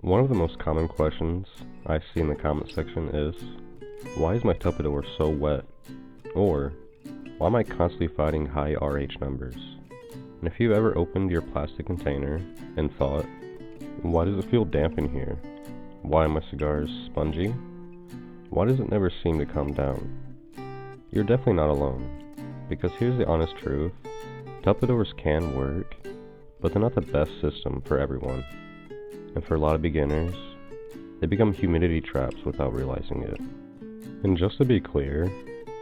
One of the most common questions I see in the comment section is, why is my Tuppidor so wet? Or, why am I constantly fighting high RH numbers? And if you ever opened your plastic container and thought, why does it feel damp in here? Why are my cigars spongy? Why does it never seem to come down? You're definitely not alone, because here's the honest truth. Tupperdores can work, but they're not the best system for everyone. And for a lot of beginners, they become humidity traps without realizing it. And just to be clear,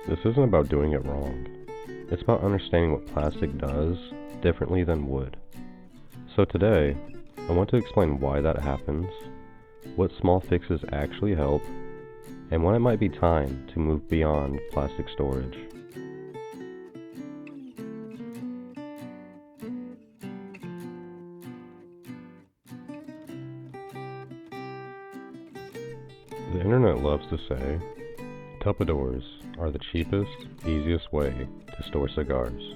this isn't about doing it wrong. It's about understanding what plastic does differently than wood. So today, I want to explain why that happens, what small fixes actually help, and when it might be time to move beyond plastic storage. The internet loves to say, Tupperdores are the cheapest, easiest way to store cigars.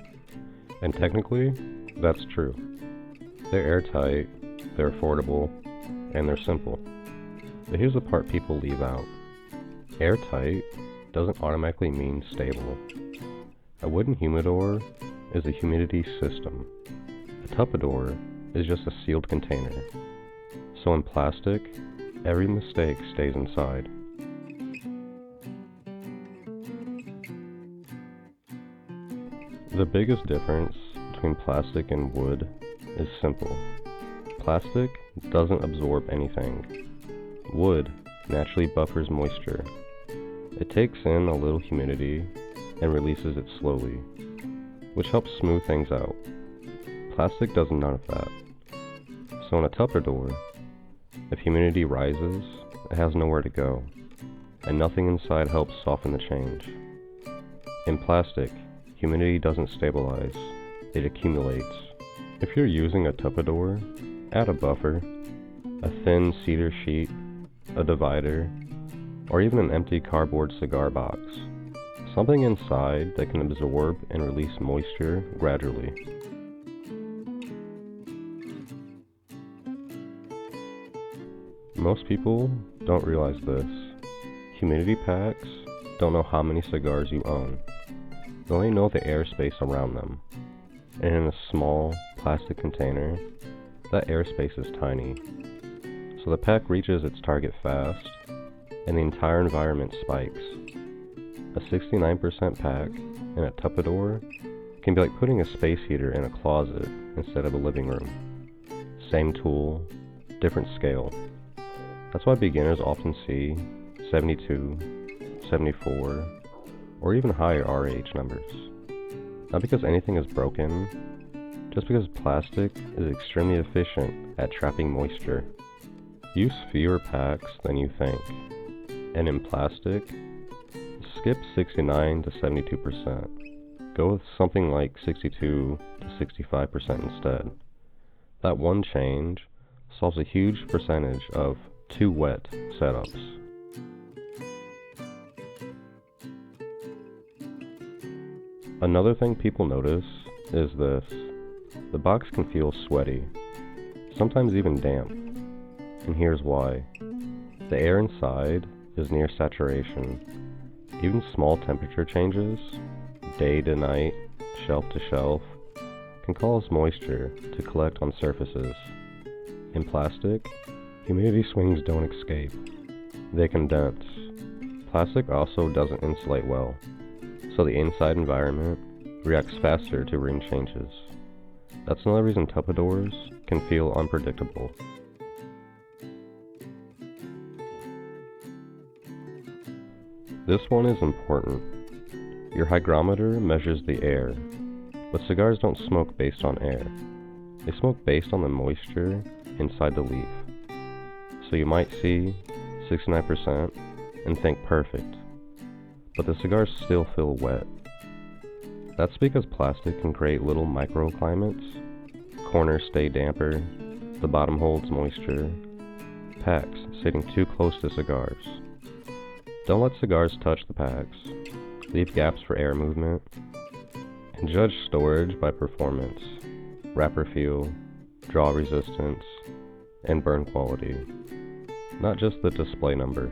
And technically, that's true. They're airtight, they're affordable, and they're simple. But here's the part people leave out. Airtight doesn't automatically mean stable. A wooden humidor is a humidity system. A Tupperdore is just a sealed container. So in plastic, every mistake stays inside. The biggest difference between plastic and wood is simple. Plastic doesn't absorb anything. Wood naturally buffers moisture. It takes in a little humidity and releases it slowly, which helps smooth things out. Plastic does none of that. So in a Tupperdore, if humidity rises, it has nowhere to go, and nothing inside helps soften the change. In plastic, humidity doesn't stabilize, it accumulates. If you're using a Tupperdore, add a buffer, a thin cedar sheet, a divider, or even an empty cardboard cigar box. Something inside that can absorb and release moisture gradually. Most people don't realize this. Humidity packs don't know how many cigars you own. They only know the airspace around them. And in a small plastic container, that airspace is tiny. So the pack reaches its target fast, and the entire environment spikes. A 69% pack in a Tuppidor can be like putting a space heater in a closet instead of a living room. Same tool, different scale. That's why beginners often see 72, 74, or even higher RH numbers. Not because anything is broken, just because plastic is extremely efficient at trapping moisture. Use fewer packs than you think. And in plastic, skip 69 to 72%. Go with something like 62 to 65% instead. That one change solves a huge percentage of too wet setups. Another thing people notice is this. The box can feel sweaty, sometimes even damp. And here's why. The air inside is near saturation. Even small temperature changes, day to night, shelf to shelf, can cause moisture to collect on surfaces. In plastic, humidity swings don't escape. They condense. Plastic also doesn't insulate well, so the inside environment reacts faster to room changes. That's another reason Tupperdores can feel unpredictable. This one is important. Your hygrometer measures the air, but cigars don't smoke based on air. They smoke based on the moisture inside the leaf. So you might see 69% and think perfect, but the cigars still feel wet. That's because plastic can create little microclimates. Corners stay damper, the bottom holds moisture, packs sitting too close to cigars. Don't let cigars touch the packs. Leave gaps for air movement. And judge storage by performance, wrapper feel, draw resistance, and burn quality. not just the display number.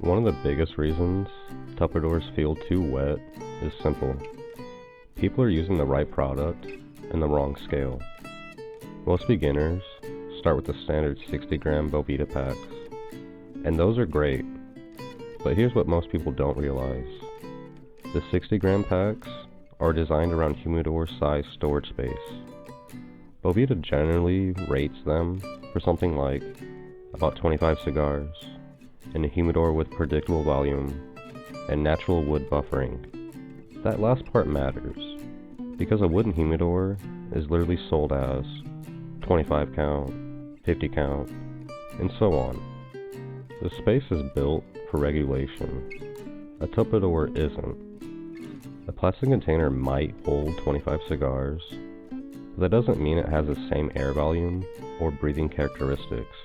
One of the biggest reasons Tupperdores feel too wet is simple. People are using the right product in the wrong scale. Most beginners start with the standard 60-gram Velveeta packs, and those are great, but here's what most people don't realize. The 60-gram packs are designed around humidor-sized storage space. Velveeta generally rates them for something like about 25 cigars in a humidor with predictable volume and natural wood buffering. That last part matters, because a wooden humidor is literally sold as 25 count, 50 count, and so on. The space is built for regulation. A Tuppidor isn't. A plastic container might hold 25 cigars, but that doesn't mean it has the same air volume or breathing characteristics,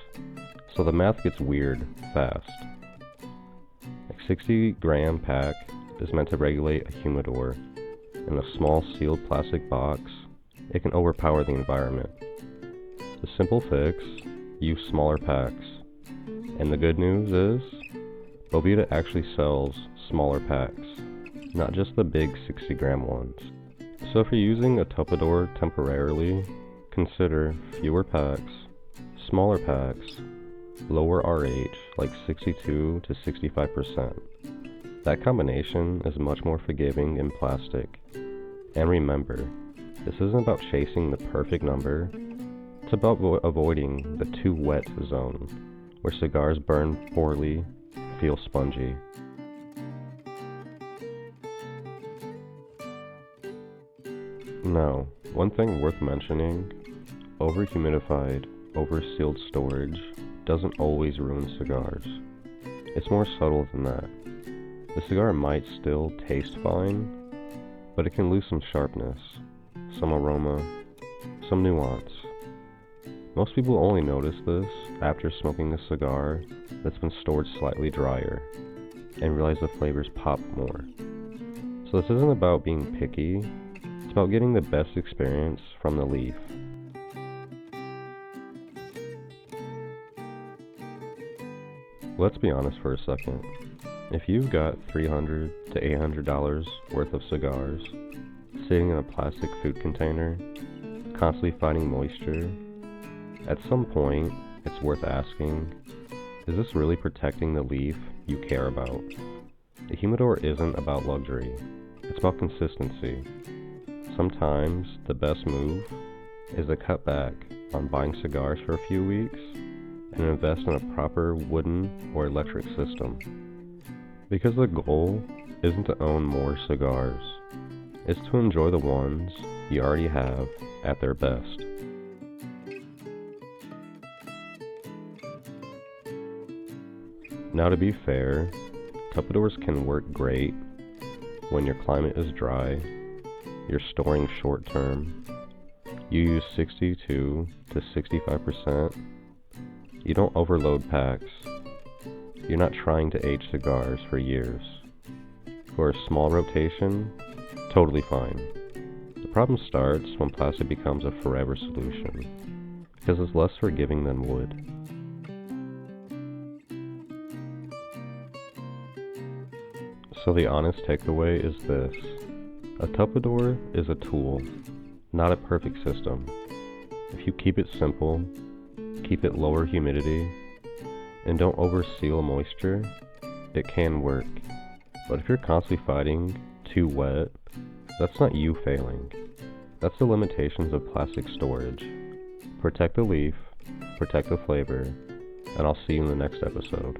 so the math gets weird fast. A 60-gram pack is meant to regulate a humidor. In a small sealed plastic box, it can overpower the environment. The simple fix: use smaller packs. And the good news is, Velveeta actually sells smaller packs, not just the big 60-gram ones. So if you're using a Tuppidor temporarily, consider fewer packs, smaller packs, lower RH like 62 to 65%. That combination is much more forgiving in plastic. And remember, this isn't about chasing the perfect number, it's about avoiding the too wet zone, where cigars burn poorly, feel spongy. Now, one thing worth mentioning, over-humidified, over-sealed storage doesn't always ruin cigars. It's more subtle than that. The cigar might still taste fine, but it can lose some sharpness, some aroma, some nuance. Most people only notice this after smoking a cigar that's been stored slightly drier, and realize the flavors pop more. So this isn't about being picky, it's about getting the best experience from the leaf. Let's be honest for a second. If you've got $300 to $800 worth of cigars sitting in a plastic food container, constantly fighting moisture, at some point it's worth asking, is this really protecting the leaf you care about? The humidor isn't about luxury, it's about consistency. Sometimes the best move is to cut back on buying cigars for a few weeks and invest in a proper wooden or electric system. Because the goal isn't to own more cigars, it's to enjoy the ones you already have at their best. Now, to be fair, Tupperdores can work great when your climate is dry, you're storing short term, you use 62 to 65%, you don't overload packs, you're not trying to age cigars for years. For a small rotation, totally fine. The problem starts when plastic becomes a forever solution, because it's less forgiving than wood. So the honest takeaway is this: a Tupperdore is a tool, not a perfect system. If you keep it simple, keep it lower humidity, and don't overseal moisture, it can work. But if you're constantly fighting too wet, that's not you failing. That's the limitations of plastic storage. Protect the leaf, protect the flavor, and I'll see you in the next episode.